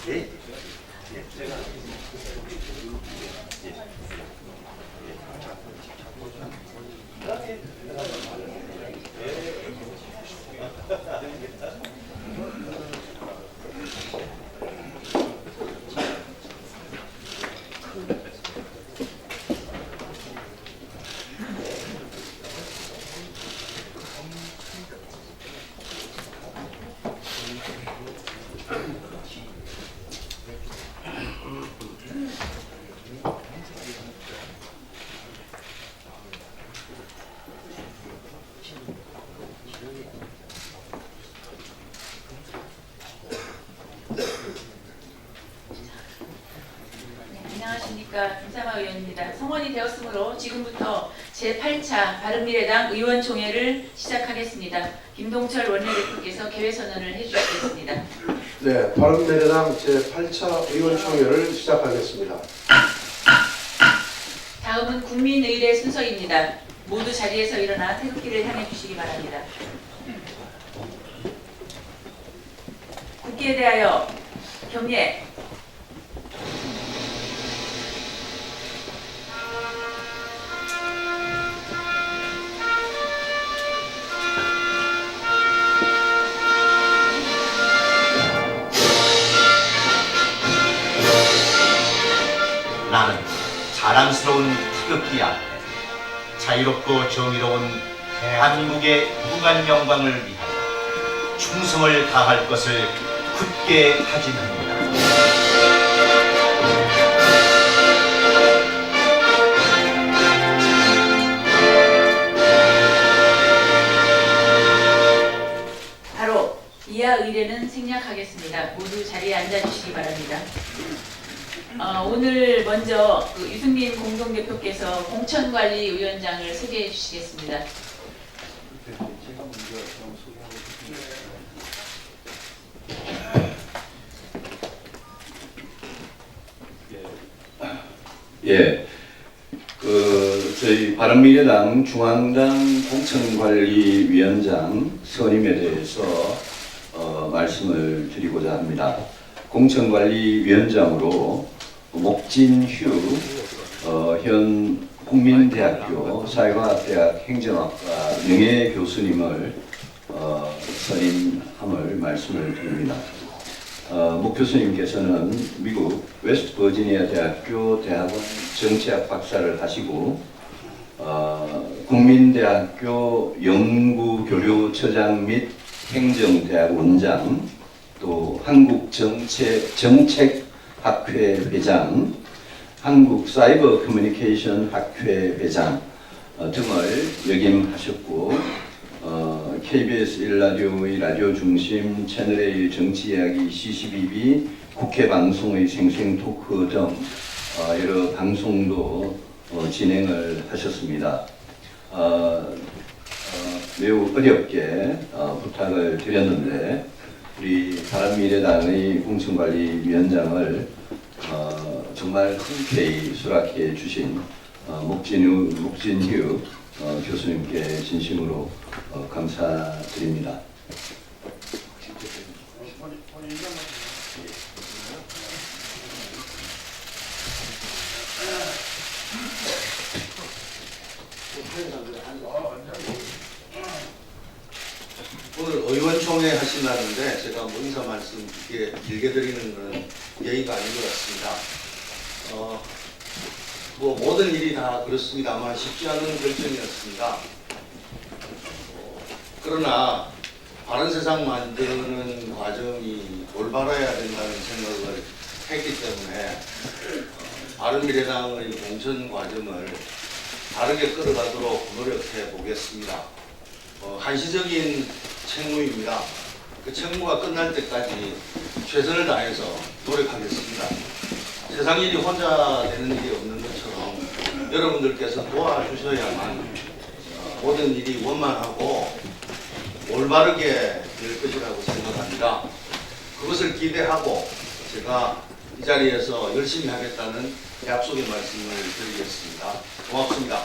예? 제가 안녕하십니까. 김삼아 의원입니다. 성원이 되었으므로 지금부터 제8차 바른미래당 의원총회를 시작하겠습니다. 김동철 원내대표께서 개회선언을 해주시겠습니다. 네, 바른미래당 제8차 의원총회를 시작하겠습니다. 다음은 국민의례 순서입니다. 모두 자리에서 일어나 태극기를 향해 주시기 바랍니다. 국기에 대하여 경례. 나는 자랑스러운 태극기 앞에 자유롭고 정의로운 대한민국의 무한 영광을 위하여 충성을 다할 것을 굳게 다짐합니다. 바로 이하 의례는 생략하겠습니다. 모두 자리에 앉아주시기 바랍니다. 오늘 먼저 유승민 공동대표께서 공천관리위원장을 소개해 주시겠습니다. 예, 저희 바른미래당 중앙당 공천관리위원장 선임에 대해서 말씀을 드리고자 합니다. 공천관리위원장으로 목진휴 현 국민대학교 사회과학대학 행정학과 명예교수님을 선임함을 말씀을 드립니다. 목 교수님께서는 미국 웨스트버지니아 대학교 대학원 정치학 박사를 하시고 국민대학교 연구교류처장 및 행정대학 원장, 또 한국정책학회 회장, 한국사이버커뮤니케이션 학회 회장 등을 역임하셨고 KBS 1라디오의 라디오 중심, 채널A 정치이야기 CCBB, 국회방송의 생생토크 등 여러 방송도 진행을 하셨습니다. 매우 어렵게 부탁을 드렸는데 우리 바른미래당의 공천관리위원장을 정말 흔쾌히 수락해 주신 목진휴 교수님께 진심으로 감사드립니다. 오늘 의원총회 하신다는데 제가 뭐 인사 말씀 길게 드리는 것은 예의가 아닌 것 같습니다. 뭐 모든 일이 다 그렇습니다만 쉽지 않은 결정이었습니다. 그러나 바른 세상 만드는 과정이 올바라야 된다는 생각을 했기 때문에 바른미래당의 공천 과정을 바르게 끌어가도록 노력해 보겠습니다. 한시적인 책무입니다. 그 책무가 끝날 때까지 최선을 다해서 노력하겠습니다. 세상 일이 혼자 되는 일이 없는 것처럼 여러분들께서 도와주셔야만 모든 일이 원만하고 올바르게 될 것이라고 생각합니다. 그것을 기대하고 제가 이 자리에서 열심히 하겠다는 약속의 말씀을 드리겠습니다. 고맙습니다.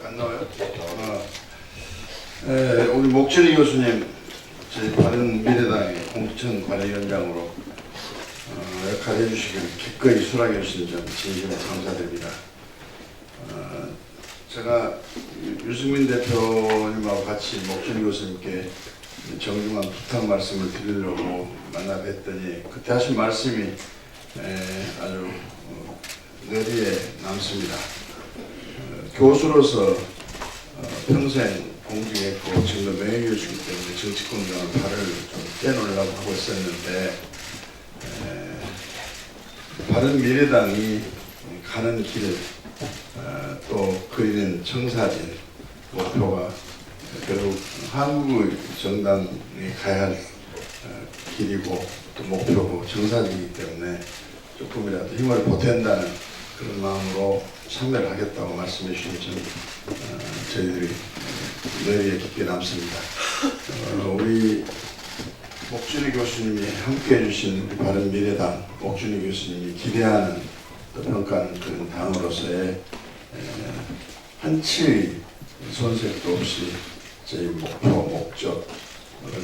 안 나와요? 우리 목철이 교수님, 저희 바른미래당의 공천관리위원장으로 역할해 주시길 기꺼이 수락해 주신 점 진심으로 감사드립니다. 제가 유승민 대표님하고 같이 목철이 교수님께 정중한 부탁 말씀을 드리려고 만나 뵀더니 그때 하신 말씀이 아주 뇌리에 남습니다. 교수로서 평생 공직했고 지금도 명예교수이기 때문에 정치권과는 발을 좀 떼놓으려고 하고 있었는데 바른미래당이 가는 길을 또 그리는 청사진 목표가 결국 한국의 정당이 가야 할 길이고 또 목표고 청사진이기 때문에 조금이라도 힘을 보탠다는 그런 마음으로 참여를 하겠다고 말씀해 주신 점 저희들이 뇌리에 깊게 남습니다. 우리 목준희 교수님이 함께 해주신 우리 바른미래당 목준희 교수님이 기대하는 또 평가하는 그런 당으로서의 한치의 손색도 없이 저희 목표, 목적을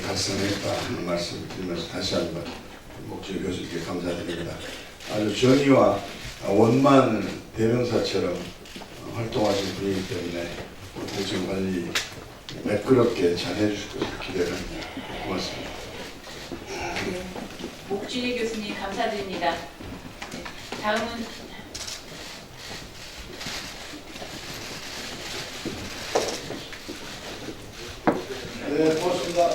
달성했다 하는 말씀을 드리면서 다시 한번 목준희 교수님께 감사드립니다. 아주 정의와 원만 대명사처럼 활동하신 분이기 때문에 공천관리 매끄럽게 잘 해주실 것을 기대를 합니다. 고맙습니다. 네, 목준희 교수님 감사드립니다. 네, 다음은 네, 고맙습니다.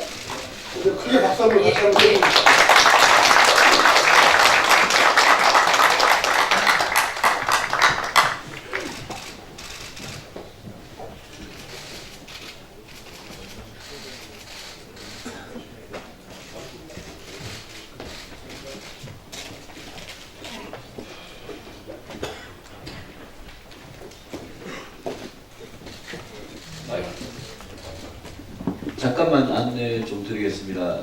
이제 크게 박수 한번 예, 다시 한번 예. 잠깐만 안내 좀 드리겠습니다.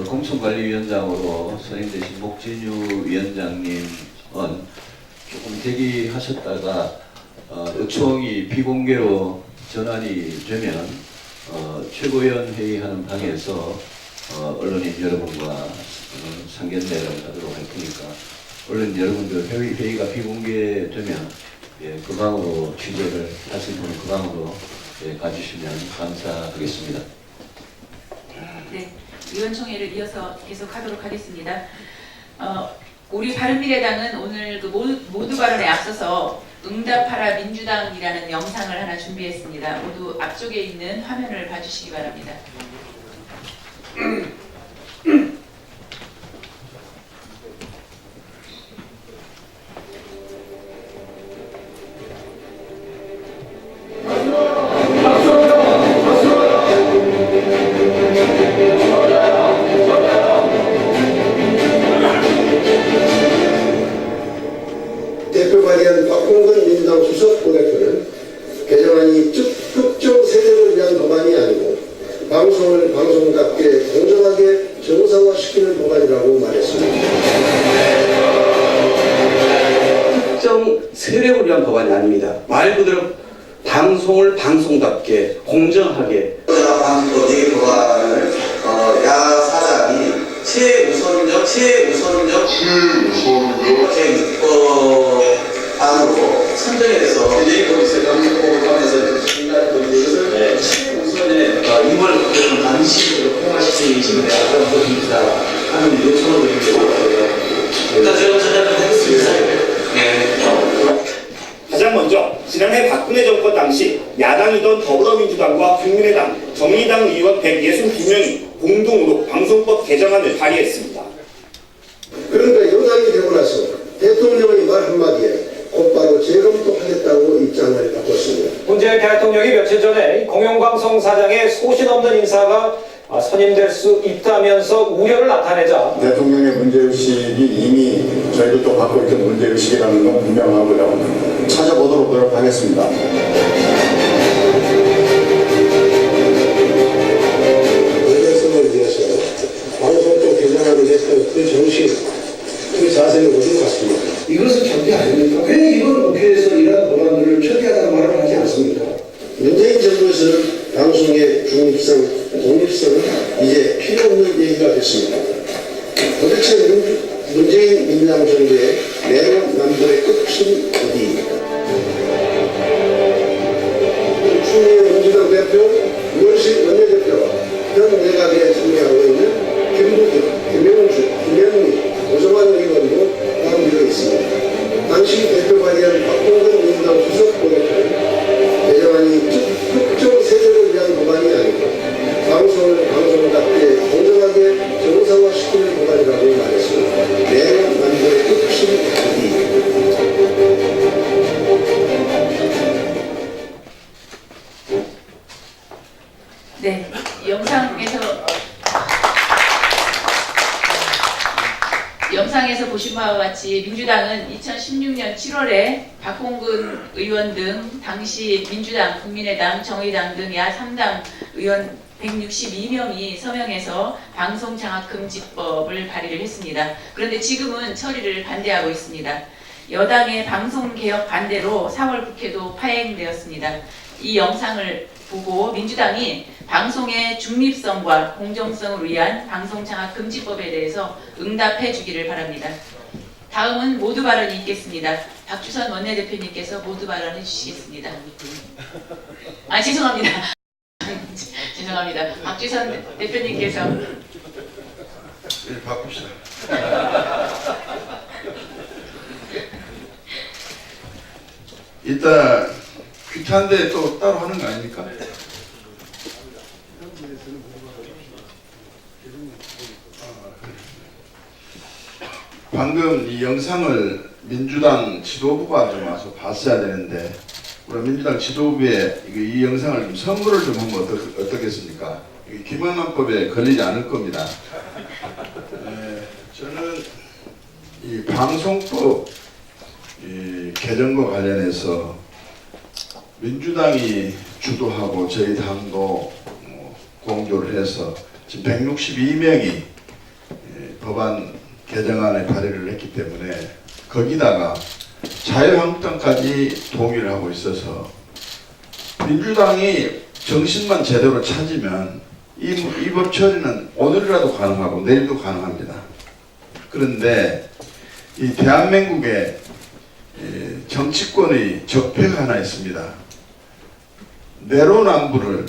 공천관리위원장으로 선임되신 목진유 위원장님은 조금 대기하셨다가 요청이 비공개로 전환이 되면 최고위원 회의하는 방에서 언론인 여러분과 상견례를 하도록 할 테니까 언론인 여러분들 회의가 비공개되면 그 방으로 취재를 하실 분은 그 방으로 가주시면 감사하겠습니다. 네, 의원총회를 이어서 계속하도록 하겠습니다. 우리 바른미래당은 오늘 그 모두 발언에 앞서서 응답하라 민주당이라는 영상을 하나 준비했습니다. 모두 앞쪽에 있는 화면을 봐주시기 바랍니다. 대표 발의한 박홍근 민주당 수석 부대표는 개정안이 특정 세대를 위한 법안이 아니고 방송을 방송답게 공정하게 정상화시키는 법안이라고 말했습니다. 특정 세력을 위한 법안이 아닙니다. 말 그대로 방송을 방송답게 공정하게 방송의 법안을 야 사장이 최우선적 안으로 선정해서 제1포리스 감독법을 이것을 최우선의 임을 안식으로 통과시키시면 됩니다 하는 요청을 드리고 일단 제가 전화를 하겠습니다. 가장 먼저 지난해 박근혜 정권 당시 야당이던 더불어민주당과 국민의당, 정의당 의원 162명이 공동으로 방송법 개정안을 발의했습니다. 그러니까 여당이 되고 나서 대통령의 말 한마디에 곧바로 재검토하겠다고 입장을 바꿨습니다. 문재인 대통령이 며칠 전에 공영방송 사장의 소신 없는 인사가 선임될 수 있다면서 우려를 나타내자 대통령의 문제의식이 이미 저희도 또 갖고 있던 문제의식이라는 건 분명하고요. 찾아보도록 노력하겠습니다. 공정성을 위해서 방송법 개정안을 냈던 그 정신, 그 자세 자세는 어디 갔습니까? 이것은 전제 아닙니까? 왜 이번 국회에서 이러한 법안들을 처리하다는 말을 하지 않습니까? 문재인 정부에서는 방송의 중립성, 독립성은 이제 필요 없는 얘기가 됐습니다. 도대체 문재인 민주당 정부의 내로남불의 끝은 어디입니까? 추미애 민주당 대표, 유원식 원내대표가 현 내각에 참여하고 있는 김부겸, 김영주, 김영미, 오정환 의원도 포함되어 있습니다. 당시 대표 발의한 박홍근 민주당 수석 본회의는 개정안이 특정 세대를 위한 법안이 아니고 방송을 방송답게 공정하게 정상화시키는 법안이라고 말했습니다. 내로남불의 끝은 어디입니까? 네, 영상에서 보신 바와 같이 민주당은 2016년 7월에 박홍근 의원 등 당시 민주당, 국민의당, 정의당 등 야 3당 의원 162명이 서명해서 방송장악금지법을 발의를 했습니다. 그런데 지금은 처리를 반대하고 있습니다. 여당의 방송개혁 반대로 4월 국회도 파행되었습니다. 이 영상을 보고 민주당이 방송의 중립성과 공정성을 위한 방송장악금지법에 대해서 응답해 주기를 바랍니다. 다음은 모두 발언이 있겠습니다. 박주선 원내대표님께서 모두 발언해 주시겠습니다. 아, 죄송합니다. 죄송합니다. 박주선 대표님께서. 네, 바꿉시다. 이따 귀찮은데 또 따로 하는 거 아닙니까? 방금 이 영상을 민주당 지도부가 좀 와서 봤어야 되는데 우리 민주당 지도부에 이 영상을 좀 선물을 좀 하면 어떻겠습니까? 김영란법에 걸리지 않을 겁니다. 저는 이 방송법 개정과 관련해서 민주당이 주도하고 저희 당도 공조를 해서 지금 162명이 법안 개정안에 발의를 했기 때문에 거기다가 자유한국당까지 동의를 하고 있어서 민주당이 정신만 제대로 찾으면 이 법 처리는 오늘이라도 가능하고 내일도 가능합니다. 그런데 이 대한민국에 정치권의 적폐가 하나 있습니다. 내로남불을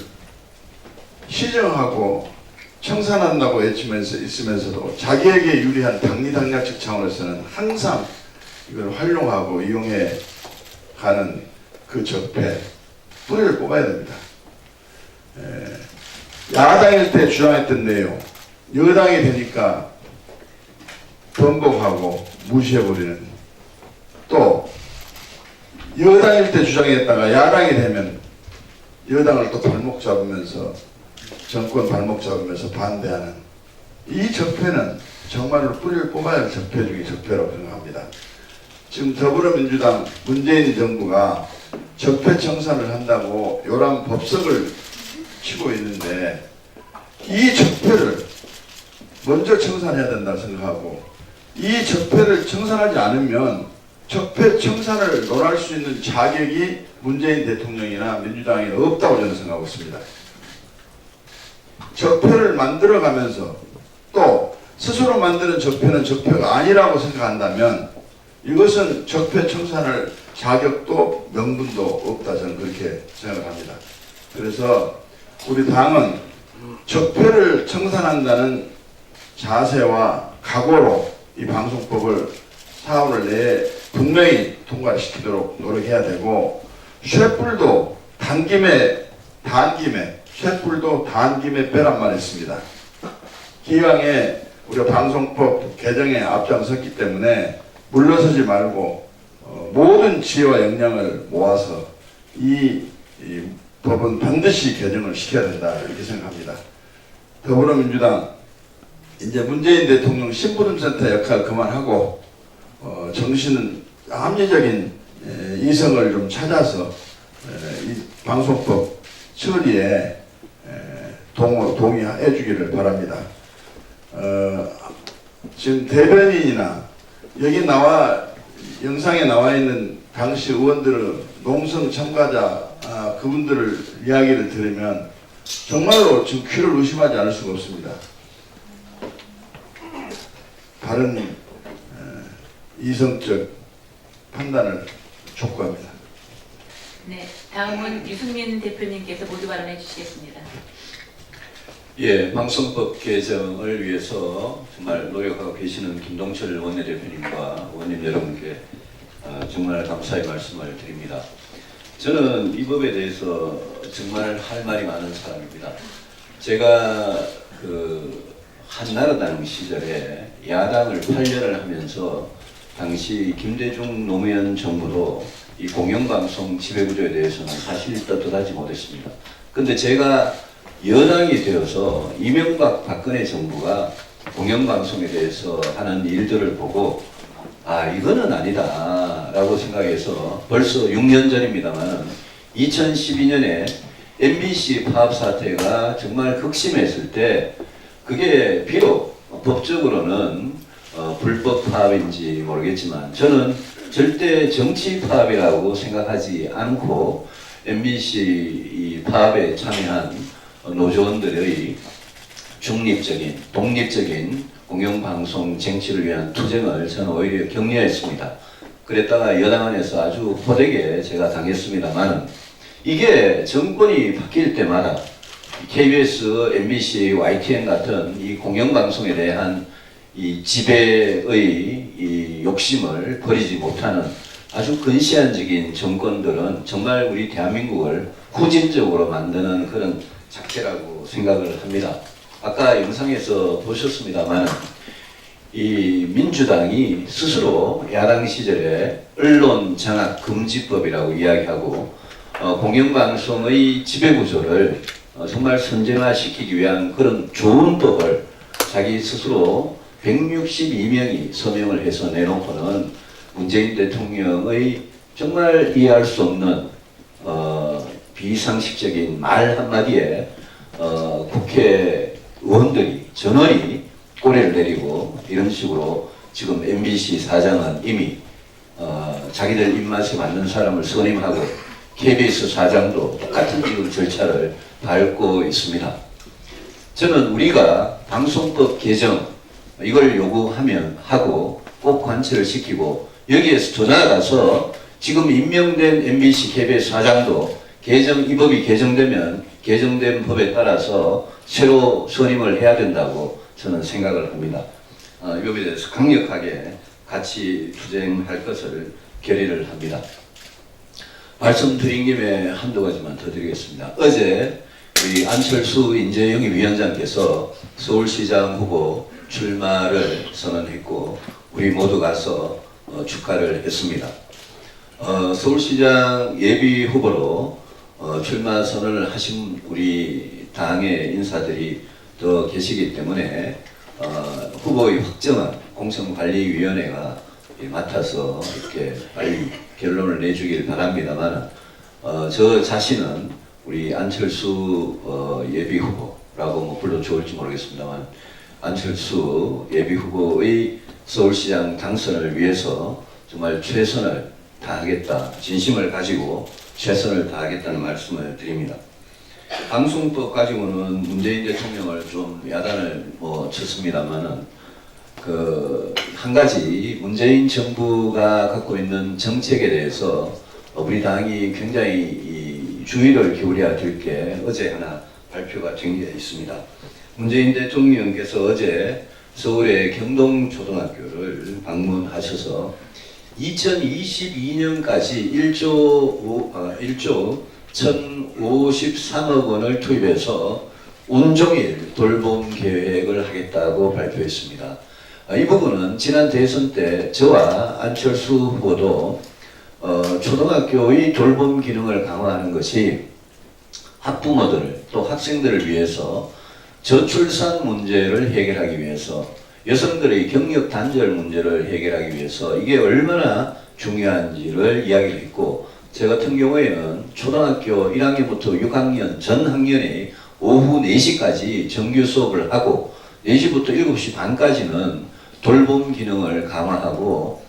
시정하고 청산한다고 외치면서 있으면서도 자기에게 유리한 당리당략적 차원에서는 항상 이걸 활용하고 이용해 가는 그 적폐 뿌리를 뽑아야 됩니다. 야당일 때 주장했던 내용 여당이 되니까 번복하고 무시해버리는, 또 여당일 때 주장했다가 야당이 되면 여당을 또 발목 잡으면서 정권 발목 잡으면서 반대하는 이 적폐는 정말로 뿌리를 뽑아야 할 적폐 중에 적폐라고 생각합니다. 지금 더불어민주당 문재인 정부가 적폐 청산을 한다고 요란 법석을 치고 있는데 이 적폐를 먼저 청산해야 된다고 생각하고, 이 적폐를 청산하지 않으면 적폐 청산을 논할 수 있는 자격이 문재인 대통령이나 민주당이 없다고 저는 생각하고 있습니다. 적폐를 만들어가면서 또 스스로 만드는 적폐는 적폐가 아니라고 생각한다면 이것은 적폐 청산할 자격도 명분도 없다, 저는 그렇게 생각합니다. 그래서 우리 당은 적폐를 청산한다는 자세와 각오로 이 방송법을 4월 내에 분명히 통과시키도록 노력해야 되고, 쇳불도 단김에 쇳불도 단김에 빼란 말이 있습니다. 기왕에 우리가 방송법 개정에 앞장섰기 때문에 물러서지 말고 모든 지혜와 역량을 모아서 이 법은 반드시 개정을 시켜야 된다, 이렇게 생각합니다. 더불어민주당 이제 문재인 대통령 심부름센터 역할 그만하고 정신은 합리적인 이성을 좀 찾아서 이 방송법 처리에 동의해 주기를 바랍니다. 지금 대변인이나 여기 영상에 나와 있는 당시 의원들은 농성 참가자 그분들을 이야기를 들으면 정말로 지금 귀를 의심하지 않을 수가 없습니다. 바른 이성적 판단을 촉구합니다. 네, 다음은 유승민 대표님께서 모두 발언해 주시겠습니다. 예, 방송법 개정을 위해서 정말 노력하고 계시는 김동철 원내대표님과 의원님 여러분께 정말 감사의 말씀을 드립니다. 저는 이 법에 대해서 정말 할 말이 많은 사람입니다. 제가 한나라당 시절에 야당을 8년을 하면서 당시 김대중 노무현 정부도 이 공영방송 지배구조에 대해서는 사실 떳떳하지 못했습니다. 근데 제가 여당이 되어서 이명박 박근혜 정부가 공영방송에 대해서 하는 일들을 보고 이거는 아니다 라고 생각해서 벌써 6년 전입니다만 2012년에 MBC 파업 사태가 정말 극심했을 때 그게 비록 법적으로는 불법 파업인지 모르겠지만 저는 절대 정치 파업이라고 생각하지 않고 MBC 이 파업에 참여한 노조원들의 중립적인 독립적인 공영방송 쟁취를 위한 투쟁을 저는 오히려 격려했습니다. 그랬다가 여당 안에서 아주 호되게 제가 당했습니다만 이게 정권이 바뀔 때마다 KBS, MBC, YTN 같은 이 공영방송에 대한 이 지배의 이 욕심을 버리지 못하는 아주 근시안적인 정권들은 정말 우리 대한민국을 후진적으로 만드는 그런 작태라고 생각을 합니다. 아까 영상에서 보셨습니다만 이 민주당이 스스로 야당 시절에 언론장악금지법이라고 이야기하고 공영방송의 지배구조를 정말 선진화시키기 위한 그런 좋은 법을 자기 스스로 162명이 서명을 해서 내놓고는 문재인 대통령의 정말 이해할 수 없는 비상식적인 말 한마디에 국회의원들이 전원이 꼬리를 내리고 이런 식으로 지금 MBC 사장은 이미 자기들 입맛에 맞는 사람을 선임하고 KBS 사장도 똑같은 지금 절차를 밟고 있습니다. 저는 우리가 방송법 개정 이걸 요구하면 하고 꼭 관철을 시키고 여기에서 더 나아가서 지금 임명된 MBC KBS 사장도 이 법이 개정되면 개정된 법에 따라서 새로 선임을 해야 된다고 저는 생각을 합니다. 이 법에 대해서 강력하게 같이 투쟁할 것을 결의를 합니다. 말씀드린 김에 한두 가지만 더 드리겠습니다. 어제 우리 안철수 인재영입 위원장께서 서울시장 후보 출마를 선언했고 우리 모두 가서 축하를 했습니다. 서울시장 예비 후보로 출마 선언을 하신 우리 당의 인사들이 더 계시기 때문에 후보의 확정은 공천관리위원회가 맡아서 이렇게 빨리 결론을 내주길 바랍니다만 저 자신은 우리 안철수 예비 후보라고 뭐 불러 좋을지 모르겠습니다만 안철수 예비 후보의 서울시장 당선을 위해서 정말 최선을 다하겠다, 진심을 가지고 최선을 다하겠다는 말씀을 드립니다. 방송법 가지고는 문재인 대통령을 좀 야단을 쳤습니다만은 한 가지 문재인 정부가 갖고 있는 정책에 대해서 우리 당이 굉장히 주의를 기울여야 될 게 어제 하나 발표가 된 게 있습니다. 문재인 대통령께서 어제 서울의 경동초등학교를 방문하셔서 2022년까지 1조 1,053억 원을 투입해서 온종일 돌봄 계획을 하겠다고 발표했습니다. 이 부분은 지난 대선 때 저와 안철수 후보도 초등학교의 돌봄 기능을 강화하는 것이 학부모들 또 학생들을 위해서 저출산 문제를 해결하기 위해서 여성들의 경력 단절 문제를 해결하기 위해서 이게 얼마나 중요한지를 이야기를 했고 제 같은 경우에는 초등학교 1학년부터 6학년 전 학년에 오후 4시까지 정규 수업을 하고 4시부터 7시 반까지는 돌봄 기능을 강화하고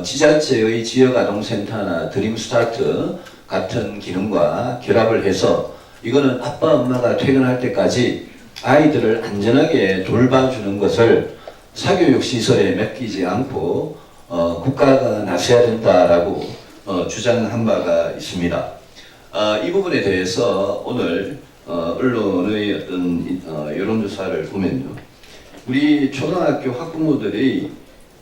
지자체의 지역아동센터나 드림스타트 같은 기능과 결합을 해서 이거는 아빠 엄마가 퇴근할 때까지 아이들을 안전하게 돌봐주는 것을 사교육시설에 맡기지 않고 국가가 나서야 된다라고 주장한 바가 있습니다. 이 부분에 대해서 오늘 언론의 어떤 여론조사를 보면요, 우리 초등학교 학부모들이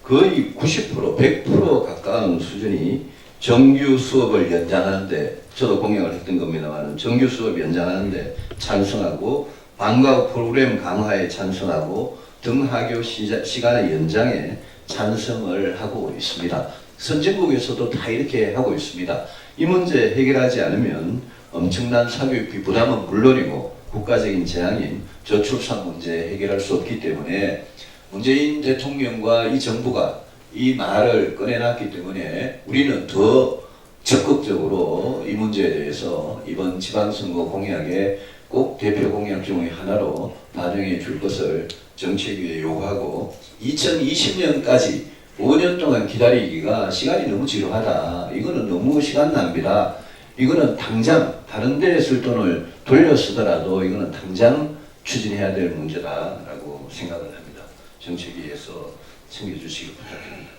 거의 90%, 100% 가까운 수준이 정규 수업을 연장하는데, 저도 공약을 했던 겁니다만 정규 수업 연장하는데 찬성하고 방과후 프로그램 강화에 찬성하고 등하교 시간의 연장에 찬성을 하고 있습니다. 선진국에서도 다 이렇게 하고 있습니다. 이 문제 해결하지 않으면 엄청난 사교육비 부담은 물론이고 국가적인 재앙인 저출산 문제 해결할 수 없기 때문에 문재인 대통령과 이 정부가 이 말을 꺼내놨기 때문에 우리는 더 적극적으로 이 문제에 대해서 이번 지방선거 공약에 꼭 대표 공약 중의 하나로 반영해 줄 것을 정책위에 요구하고 2020년까지 5년 동안 기다리기가 시간이 너무 지루하다. 이거는 너무 시간 낭비다. 이거는 당장 다른 데에 쓸 돈을 돌려 쓰더라도 이거는 당장 추진해야 될 문제다라고 생각을 합니다. 정책위에서 챙겨주시기 부탁드립니다.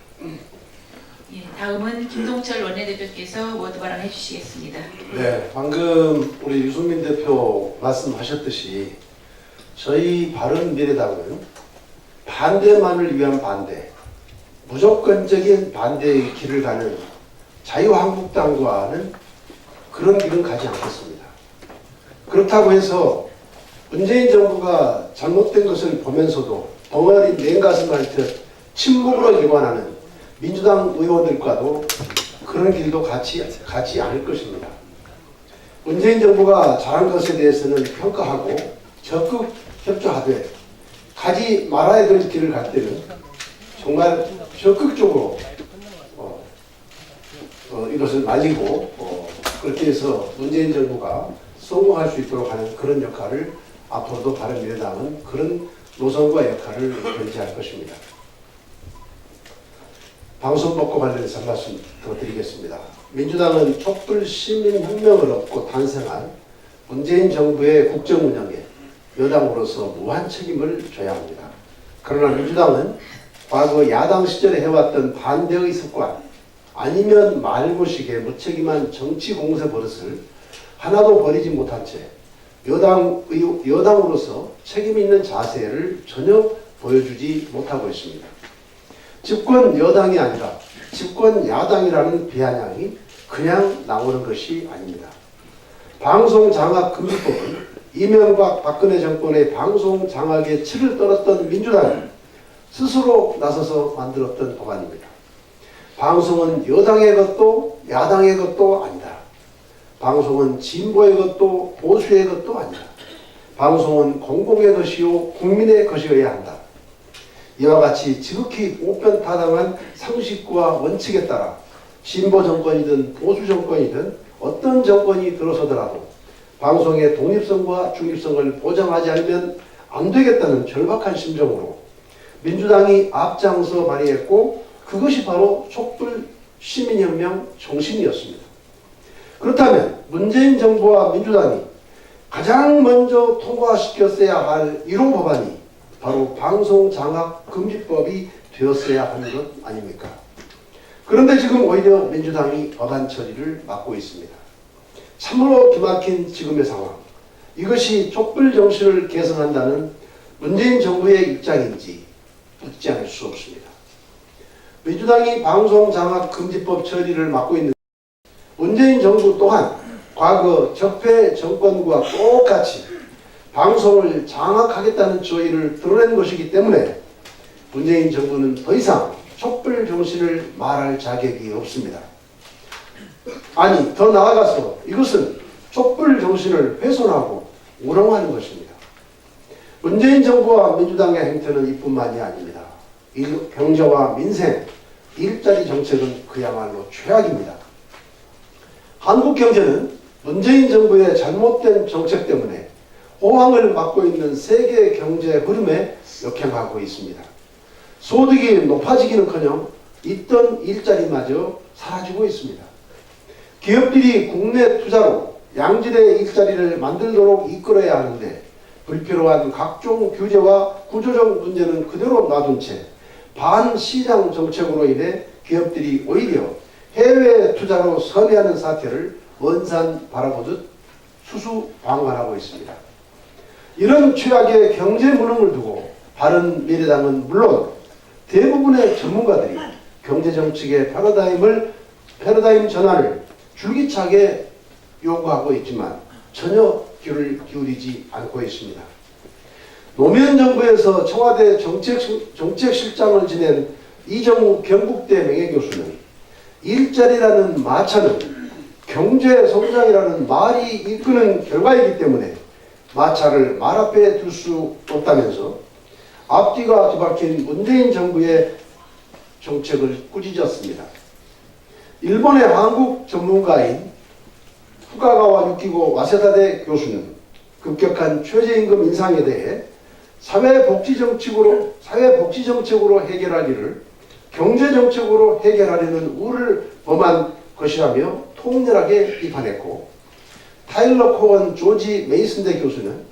예, 다음은 김동철 원내대표께서 워드 발언해 주시겠습니다. 네, 방금 우리 유승민 대표 말씀하셨듯이 저희 바른미래당은 반대만을 위한 반대, 무조건적인 반대의 길을 가는 자유한국당과는 그런 길은 가지 않겠습니다. 그렇다고 해서 문재인 정부가 잘못된 것을 보면서도 덩어리 맨가슴 앓듯 침묵으로 일관하는 민주당 의원들과도 그런 길도 가지 않을 것입니다. 문재인 정부가 잘한 것에 대해서는 평가하고 적극 협조하되 가지 말아야 될 길을 갈 때는 정말 적극적으로 이것을 말리고 그렇게 해서 문재인 정부가 성공할 수 있도록 하는 그런 역할을 앞으로도 바른미래당은 그런 노선과 역할을 견지할 것입니다. 방송법과 관련해서 한 말씀 더 드리겠습니다. 민주당은 촛불 시민혁명을 얻고 탄생한 문재인 정부의 국정 운영에 여당으로서 무한 책임을 져야 합니다. 그러나 민주당은 과거 야당 시절에 해왔던 반대의 습관, 아니면 말고식의 무책임한 정치 공세 버릇을 하나도 버리지 못한 채 여당으로서 책임 있는 자세를 전혀 보여주지 못하고 있습니다. 집권 여당이 아니라 집권 야당이라는 비아냥이 그냥 나오는 것이 아닙니다. 방송 장악 금지법은 이명박 박근혜 정권의 방송 장악에 치를 떨었던 민주당이 스스로 나서서 만들었던 법안입니다. 방송은 여당의 것도 야당의 것도 아니다. 방송은 진보의 것도 보수의 것도 아니다. 방송은 공공의 것이요 국민의 것이어야 한다. 이와 같이 지극히 보편타당한 상식과 원칙에 따라 진보 정권이든 보수 정권이든 어떤 정권이 들어서더라도 방송의 독립성과 중립성을 보장하지 않으면 안 되겠다는 절박한 심정으로 민주당이 앞장서 발의했고 그것이 바로 촛불 시민혁명 정신이었습니다. 그렇다면 문재인 정부와 민주당이 가장 먼저 통과시켰어야 할 1호 법안이 바로 방송장악금지법이 되었어야 하는 것 아닙니까? 그런데 지금 오히려 민주당이 법안 처리를 맡고 있습니다. 참으로 기막힌 지금의 상황, 이것이 촛불 정신을 개선한다는 문재인 정부의 입장인지 묻지 않을 수 없습니다. 민주당이 방송장악금지법 처리를 맡고 있는 문재인 정부 또한 과거 적폐 정권과 똑같이 방송을 장악하겠다는 조의를 드러낸 것이기 때문에 문재인 정부는 더 이상 촛불 정신을 말할 자격이 없습니다. 아니, 더 나아가서 이것은 촛불 정신을 훼손하고 우롱하는 것입니다. 문재인 정부와 민주당의 행태는 이뿐만이 아닙니다. 경제와 민생, 일자리 정책은 그야말로 최악입니다. 한국 경제는 문재인 정부의 잘못된 정책 때문에 호황을 맞고 있는 세계 경제 흐름에 역행하고 있습니다. 소득이 높아지기는커녕 있던 일자리마저 사라지고 있습니다. 기업들이 국내 투자로 양질의 일자리를 만들도록 이끌어야 하는데 불필요한 각종 규제와 구조적 문제는 그대로 놔둔 채 반시장 정책으로 인해 기업들이 오히려 해외 투자로 선회하는 사태를 원산 바라보듯 수수방관하고 있습니다. 이런 최악의 경제 무능을 두고 바른미래당은 물론 대부분의 전문가들이 경제정책의 패러다임 전환을 줄기차게 요구하고 있지만 전혀 귀를 기울이지 않고 있습니다. 노무현 정부에서 청와대 정책실장을 지낸 이정우 경북대 명예교수는 일자리라는 마차는 경제성장이라는 말이 이끄는 결과이기 때문에 마차를 말 앞에 둘 수 없다면서 앞뒤가 뒤바뀐 문재인 정부의 정책을 꾸짖었습니다. 일본의 한국 전문가인 후가가와 유키고 와세다대 교수는 급격한 최저임금 인상에 대해 사회복지정책으로 해결할 일을 경제정책으로 해결하려는 우를 범한 것이라며 통렬하게 비판했고, 타일러 코건 조지 메이슨대 교수는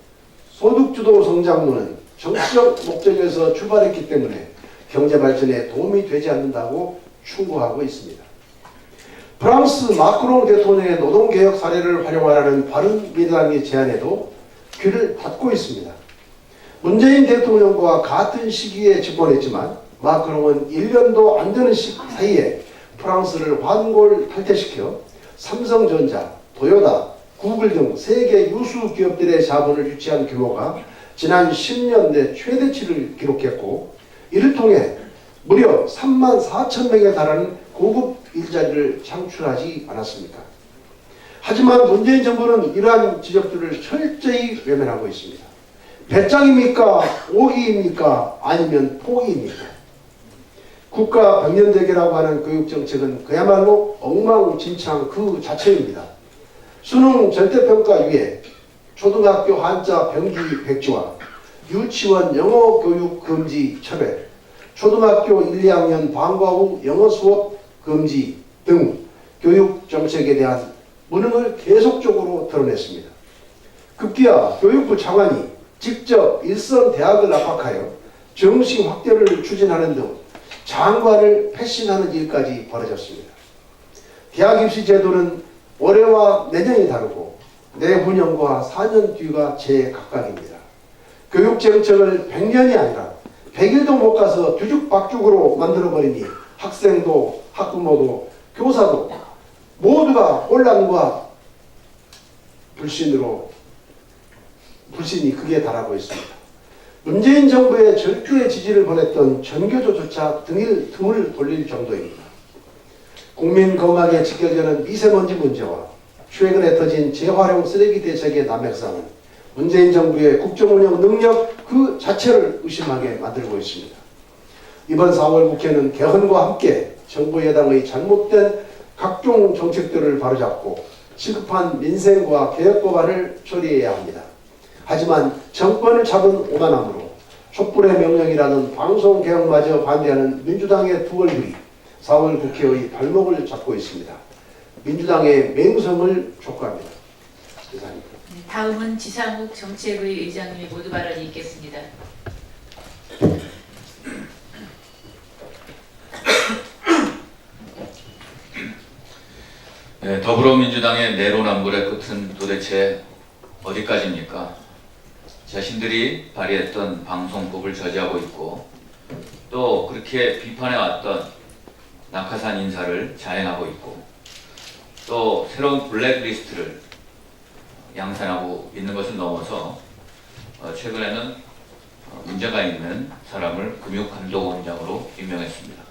소득주도 성장론은 정치적 목적에서 출발했기 때문에 경제발전에 도움이 되지 않는다고 충고하고 있습니다. 프랑스 마크롱 대통령의 노동개혁 사례를 활용하라는 바른미래당의 제안에도 귀를 닫고 있습니다. 문재인 대통령과 같은 시기에 집권했지만 마크롱은 1년도 안 되는 사이에 프랑스를 환골탈퇴시켜 삼성전자, 도요타, 구글 등 세계 유수 기업들의 자본을 유치한 규모가 지난 10년 내 최대치를 기록했고, 이를 통해 무려 3만 4천 명에 달하는 고급 일자리를 창출하지 않았습니까? 하지만 문재인 정부는 이러한 지적들을 철저히 외면하고 있습니다. 배짱입니까? 오기입니까? 아니면 포기입니까? 국가 백년대계라고 하는 교육정책은 그야말로 엉망진창 그 자체입니다. 수능 절대평가 위에 초등학교 한자 병기 백지화, 유치원 영어 교육 금지 처벌, 초등학교 1, 2학년 방과 후 영어 수업 금지 등 교육 정책에 대한 무능을 계속적으로 드러냈습니다. 급기야 교육부 장관이 직접 일선 대학을 압박하여 정시 확대를 추진하는 등 장관을 패신하는 일까지 벌어졌습니다. 대학 입시 제도는 올해와 내년이 다르고 내후년과 4년 뒤가 제각각입니다. 교육 정책을 100년이 아니라 100일도 못 가서 뒤죽박죽으로 만들어버리니 학생도 학부모도 교사도 모두가 혼란과 불신이 극에 달하고 있습니다. 문재인 정부의 절대 지지를 보냈던 전교조조차 등을 돌릴 정도입니다. 국민 건강에 직결되는 미세먼지 문제와 최근에 터진 재활용 쓰레기 대책의 난맥상은 문재인 정부의 국정운영 능력 그 자체를 의심하게 만들고 있습니다. 이번 4월 국회는 개헌과 함께 정부 여당의 잘못된 각종 정책들을 바로잡고 시급한 민생과 개혁법안을 처리해야 합니다. 하지만 정권을 잡은 오만함으로 촛불의 명령이라는 방송개혁마저 반대하는 민주당의 두 얼굴이 4월 국회의 발목을 잡고 있습니다. 민주당의 맹성을 촉구합니다. 이상입니다. 다음은 지상욱 정책의 의장님의 모두 발언이 있겠습니다. 네, 더불어민주당의 내로남불의 끝은 도대체 어디까지입니까? 자신들이 발의했던 방송법을 저지하고 있고 또 그렇게 비판해왔던 낙하산 인사를 자행하고 있고 또 새로운 블랙리스트를 양산하고 있는 것을 넘어서 최근에는 문제가 있는 사람을 금융감독원장으로 임명했습니다.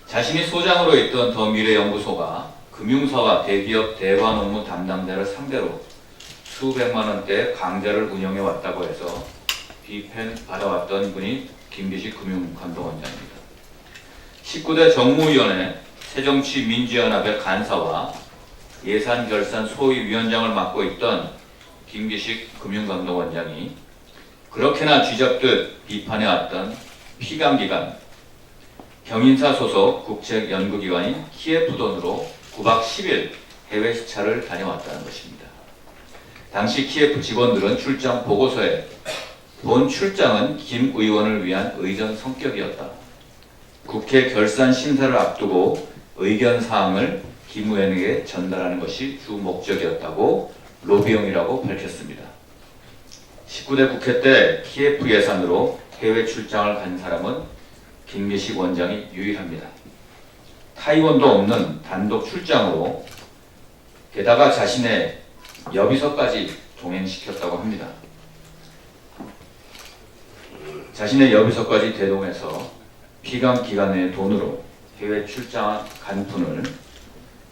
자신이 소장으로 있던 더미래연구소가 금융사와 대기업 대관 업무 담당자를 상대로 수백만 원대 강좌를 운영해 왔다고 해서 비판받아왔던 분이 김기식 금융감독원장입니다. 19대 정무위원회 새정치민주연합의 간사와 예산결산 소위위원장을 맡고 있던 김기식 금융감독원장이 그렇게나 쥐잡듯 비판해왔던 피감기관, 경인사 소속 국책연구기관인 키예프 돈으로 9박 10일 해외 시차를 다녀왔다는 것입니다. 당시 키예프 직원들은 출장 보고서에 본 출장은 김 의원을 위한 의전 성격이었다. 국회 결산 심사를 앞두고 의견 사항을 김 의원에게 전달하는 것이 주 목적이었다고 로비용이라고 밝혔습니다. 19대 국회 때 키예프 예산으로 해외 출장을 간 사람은 김미식 원장이 유일합니다. 타의원도 없는 단독 출장으로 게다가 자신의 여비서까지 동행시켰다고 합니다. 자신의 여비서까지 대동해서 피감 기관의 돈으로 해외 출장 간 분을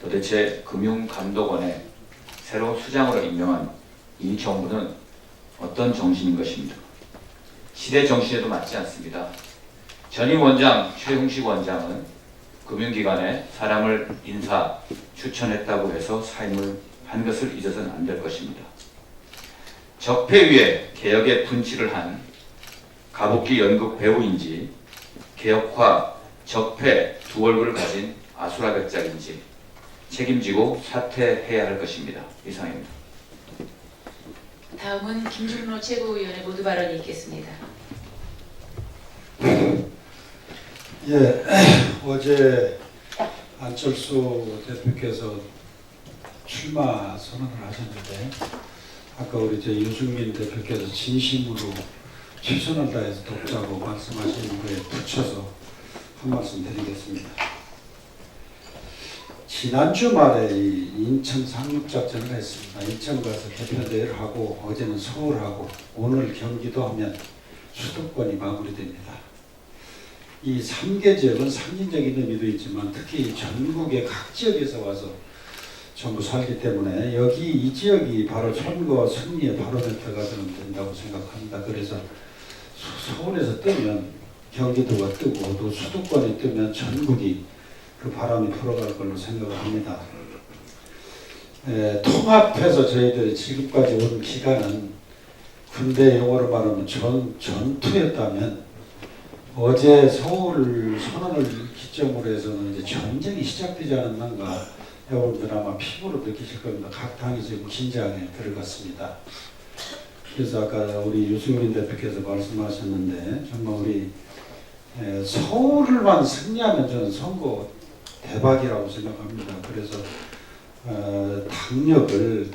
도대체 금융감독원의 새로운 수장으로 임명한 이 정부는 어떤 정신인 것입니다. 시대 정신에도 맞지 않습니다. 전임 원장 최흥식 원장은 금융기관에 사람을 인사 추천했다고 해서 사임을 한 것을 잊어서는 안 될 것입니다. 적폐 위에 개혁의 분치를 한 가복기 연극 배우인지 개혁화, 적폐 두 얼굴을 가진 아수라백작인지 책임지고 사퇴해야 할 것입니다. 이상입니다. 다음은 김준호 최고위원의 모두 발언이 있겠습니다. 예, 어제 안철수 대표께서 출마 선언을 하셨는데 아까 우리 유승민 대표께서 진심으로 최선을 다해서 돕자고 말씀하시는 거에 붙여서 한 말씀 드리겠습니다. 지난주 말에 인천 상륙작전을 했습니다. 인천 가서 개편대회를 하고 어제는 서울하고 오늘 경기도 하면 수도권이 마무리됩니다. 이 3개 지역은 상징적인 의미도 있지만 특히 전국의 각 지역에서 와서 전부 살기 때문에 여기 이 지역이 바로 선거 승리의 바로메터가 되면 된다고 생각합니다. 그래서 서울에서 뜨면 경기도가 뜨고 또 수도권이 뜨면 전국이 그 바람이 불어갈 걸로 생각을 합니다. 통합해서 저희들이 지금까지 온 기간은 군대 용어로 말하면 전투였다면 어제 서울 선언을 기점으로 해서는 이제 전쟁이 시작되지 않았는가 여러분들 아마 피부로 느끼실 겁니다. 각 당이 지금 긴장에 들어갔습니다. 그래서 아까 우리 유승민 대표께서 말씀하셨는데 정말 우리 서울만 승리하면 저는 선거 대박이라고 생각합니다. 그래서 당력을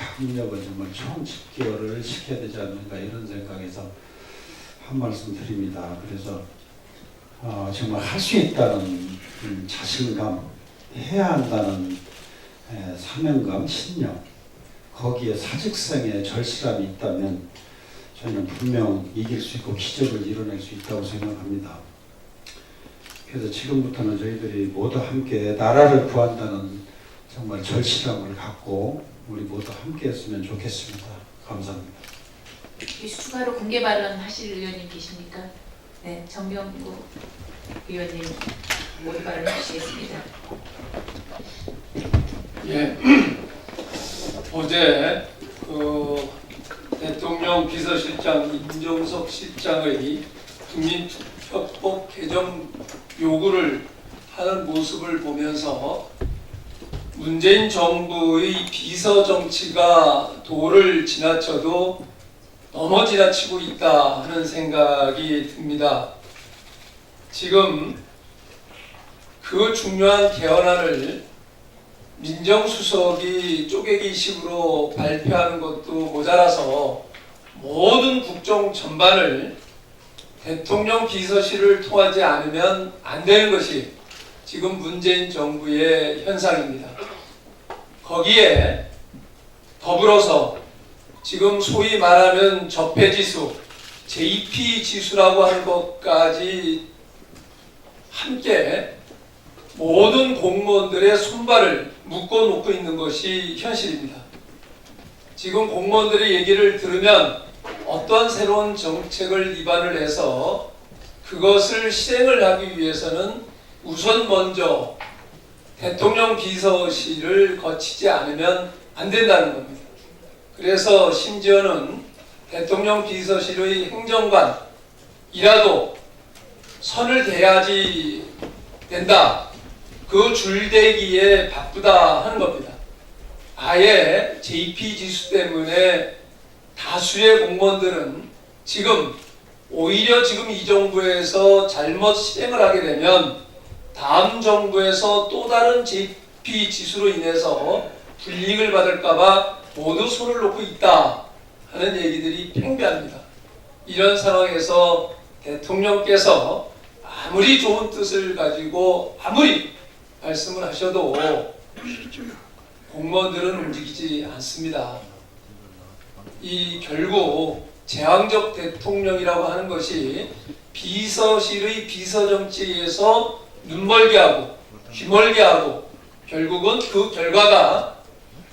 정말 총집결을 시켜야 되지 않는가 이런 생각에서 한 말씀 드립니다. 그래서 정말 할 수 있다는 자신감, 해야 한다는 사명감, 신념, 거기에 사직성의 절실함이 있다면 저희는 분명 이길 수 있고 기적을 이뤄낼 수 있다고 생각합니다. 그래서 지금부터는 저희들이 모두 함께 나라를 구한다는 정말 절실함을 갖고 우리 모두 함께 했으면 좋겠습니다. 감사합니다. 추가로 공개 발언 하실 의원님 계십니까? 네, 정병구 의원님 모두 발언해 주시겠습니다. 예, 어제 대통령 비서실장 임종석 실장의 국민투표법 개정 요구를 하는 모습을 보면서 문재인 정부의 비서 정치가 도를 지나쳐도 넘어 지나치고 있다 하는 생각이 듭니다. 지금 그 중요한 개헌안을 민정수석이 쪼개기식으로 발표하는 것도 모자라서 모든 국정 전반을 대통령 비서실을 통하지 않으면 안 되는 것이 지금 문재인 정부의 현상입니다. 거기에 더불어서 지금 소위 말하는 적폐지수, JP 지수라고 하는 것까지 함께 모든 공무원들의 손발을 묶어놓고 있는 것이 현실입니다. 지금 공무원들의 얘기를 들으면 어떤 새로운 정책을 입안을 해서 그것을 실행을 하기 위해서는 우선 먼저 대통령 비서실을 거치지 않으면 안 된다는 겁니다. 그래서 심지어는 대통령 비서실의 행정관이라도 선을 대야지 된다. 그 줄대기에 바쁘다 하는 겁니다. 아예 JP 지수 때문에 다수의 공무원들은 오히려 지금 이 정부에서 잘못 실행을 하게 되면 다음 정부에서 또 다른 JP 지수로 인해서 불이익을 받을까봐 모두 손을 놓고 있다 하는 얘기들이 팽배합니다. 이런 상황에서 대통령께서 아무리 좋은 뜻을 가지고 아무리 말씀을 하셔도 공무원들은 움직이지 않습니다. 이 결국 제왕적 대통령이라고 하는 것이 비서실의 비서정치에서 눈멀게 하고 귀멀게 하고 결국은 그 결과가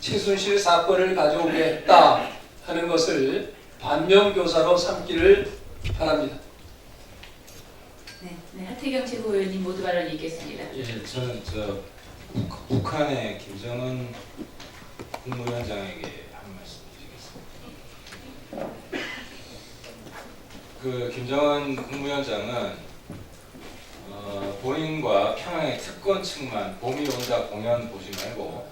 최순실 사건을 가져오게 했다 하는 것을 반면교사로 삼기를 바랍니다. 네, 하태경 최고위원님 모두 발언 있겠습니다. 예, 저는 북한의 김정은 국무위원장에게 한 말씀 드리겠습니다. 그 김정은 국무위원장은 본인과 평양의 특권층만 봄이 온다 공연 보지 말고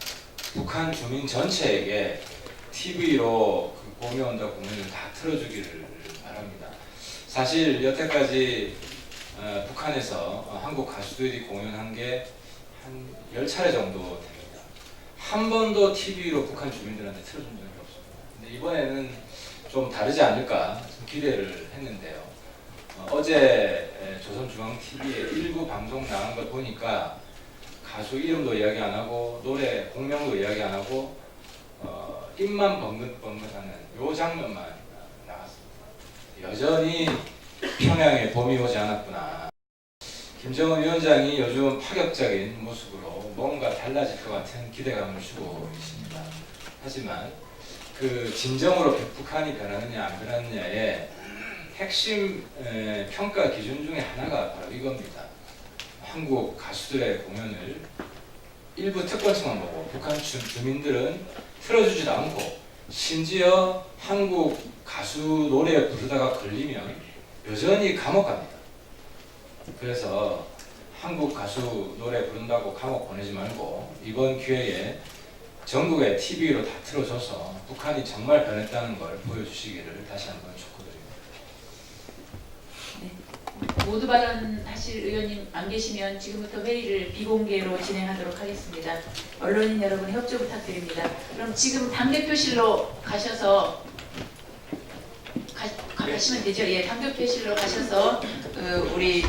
북한 주민 전체에게 TV로 그 봄이 온다 공연을 다 틀어주기를 바랍니다. 사실 여태까지 북한에서 한국 가수들이 공연한 게 한 10차례 정도 됩니다. 한 번도 TV로 북한 주민들한테 틀어준 적이 없습니다. 근데 이번에는 좀 다르지 않을까 좀 기대를 했는데요. 어제 조선중앙TV에 일부 방송 나간 걸 보니까 가수 이름도 이야기 안 하고 노래 공명도 이야기 안 하고 입만 벙긋벙긋하는 요 장면만 나왔습니다. 여전히 평양에 봄이 오지 않았구나. 김정은 위원장이 요즘 파격적인 모습으로 뭔가 달라질 것 같은 기대감을 주고 있습니다. 하지만 그 진정으로 북한이 변하느냐 안 변하느냐의 핵심 평가 기준 중에 하나가 바로 이겁니다. 한국 가수들의 공연을 일부 특권층만 보고 북한 주민들은 틀어주지도 않고 심지어 한국 가수 노래 부르다가 걸리면 여전히 감옥 갑니다. 그래서 한국 가수 노래 부른다고 감옥 보내지 말고 이번 기회에 전국의 TV로 다 틀어줘서 북한이 정말 변했다는 걸 보여주시기를 다시 한번 촉구드립니다. 모두 발언하실 의원님 안 계시면 지금부터 회의를 비공개로 진행하도록 하겠습니다. 언론인 여러분 협조 부탁드립니다. 그럼 지금 당대표실로 가셔서 가시면 되죠. 예, 당대표실로 가셔서 우리